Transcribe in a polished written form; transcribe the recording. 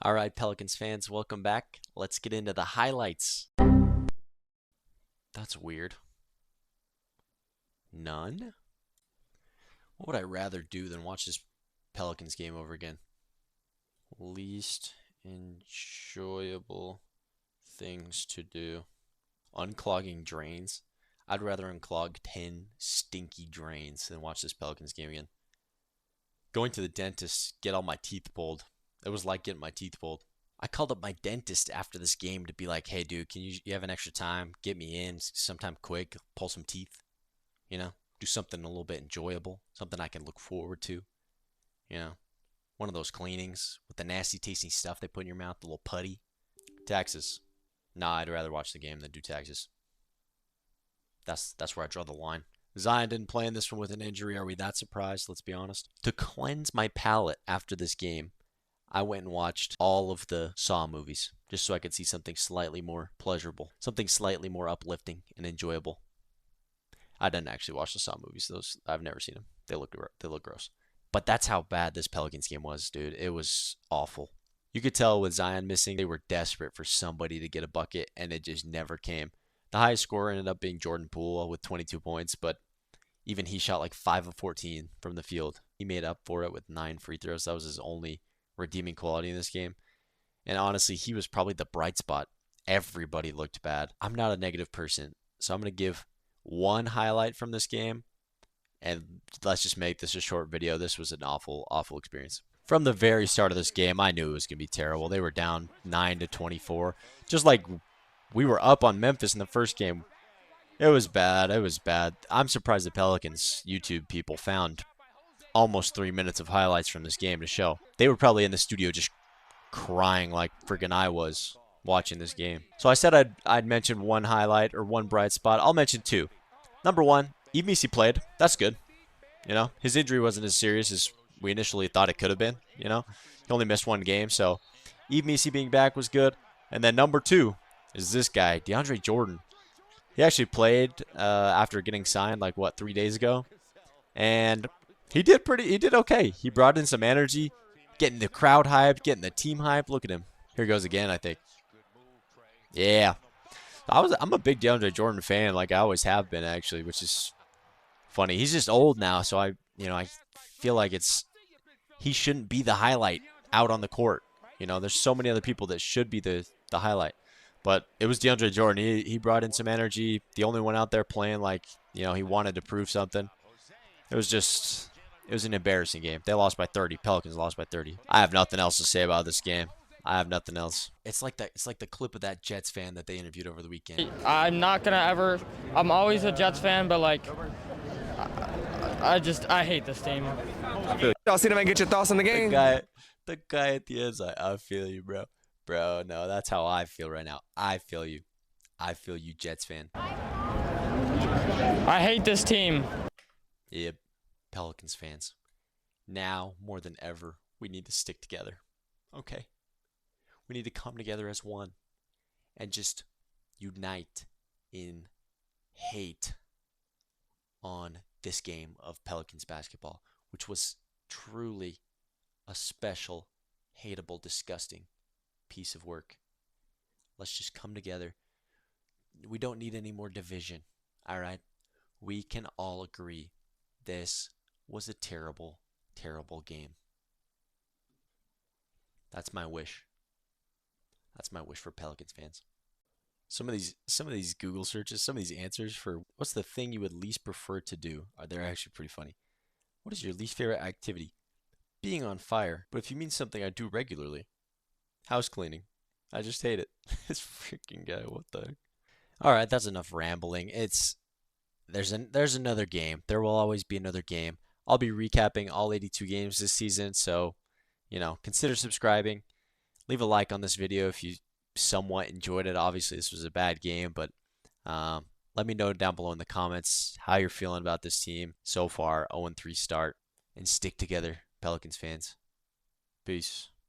All right, Pelicans fans, welcome back. Let's get into the highlights. That's weird. None? What would I rather do than watch this Pelicans game over again? Least enjoyable things to do. Unclogging drains. I'd rather unclog 10 stinky drains than watch this Pelicans game again. Going to the dentist, get all my teeth pulled. It was like getting my teeth pulled. I called up my dentist after this game to be like, hey, dude, can you have an extra time? Get me in sometime quick, pull some teeth, do something a little bit enjoyable, something I can look forward to, one of those cleanings with the nasty tasting stuff they put in your mouth, the little putty. Taxes. Nah, I'd rather watch the game than do taxes. That's where I draw the line. Zion didn't play in this one with an injury. Are we that surprised? Let's be honest. To cleanse my palate after this game, I went and watched all of the Saw movies just so I could see something slightly more pleasurable, something slightly more uplifting and enjoyable. I didn't actually watch the Saw movies. Those I've never seen them. They look gross. But that's how bad this Pelicans game was, dude. It was awful. You could tell with Zion missing, they were desperate for somebody to get a bucket, and it just never came. The highest scorer ended up being Jordan Poole with 22 points, but even he shot like 5 of 14 from the field. He made up for it with 9 free throws. That was his only redeeming quality in this game. And honestly, he was probably the bright spot. Everybody looked bad. I'm not a negative person, so I'm going to give one highlight from this game, and let's just make this a short video. This was an awful, awful experience. From the very start of this game, I knew it was going to be terrible. They were down 9-24. Just like we were up on Memphis in the first game. It was bad. It was bad. I'm surprised the Pelicans YouTube people found almost 3 minutes of highlights from this game to show. They were probably in the studio just crying like friggin' I was watching this game. So I said I'd mention one highlight or one bright spot. I'll mention two. Number one, Evmisi played. That's good. His injury wasn't as serious as we initially thought it could have been. He only missed one game, so Evmisi being back was good. And then number two is this guy, DeAndre Jordan. He actually played after getting signed 3 days ago, and he did okay. He brought in some energy, getting the crowd hyped, getting the team hyped. Look at him. Here goes again, I think. Yeah. I'm a big DeAndre Jordan fan, like I always have been actually, which is funny. He's just old now, so I feel like he shouldn't be the highlight out on the court. There's so many other people that should be the highlight. But it was DeAndre Jordan. He brought in some energy. The only one out there playing he wanted to prove something. It was an embarrassing game. They lost by 30. Pelicans lost by 30. I have nothing else to say about this game. I have nothing else. It's like the clip of that Jets fan that they interviewed over the weekend. I'm not going to ever – I'm always a Jets fan, but, I hate this team. Y'all see them and get your thoughts on the game? The guy at the end's like, I feel you, bro. Bro, no, that's how I feel right now. I feel you. I feel you, Jets fan. I hate this team. Yep, Pelicans fans. Now, more than ever, we need to stick together. Okay? We need to come together as one and just unite in hate on this game of Pelicans basketball, which was truly a special, hateable, disgusting piece of work. Let's just come together. We don't need any more division, all right? We can all agree this was a terrible, terrible game. That's my wish. That's my wish for Pelicans fans. Some of these Google searches, some of these answers for what's the thing you would least prefer to do, they're actually pretty funny. What is your least favorite activity? Being on fire. But if you mean something I do regularly, house cleaning. I just hate it. This freaking guy, what the heck? All right, that's enough rambling. There's another game. There will always be another game. I'll be recapping all 82 games this season, so consider subscribing. Leave a like on this video if you somewhat enjoyed it. Obviously, this was a bad game, but let me know down below in the comments how you're feeling about this team so far. 0-3 start, and stick together, Pelicans fans. Peace.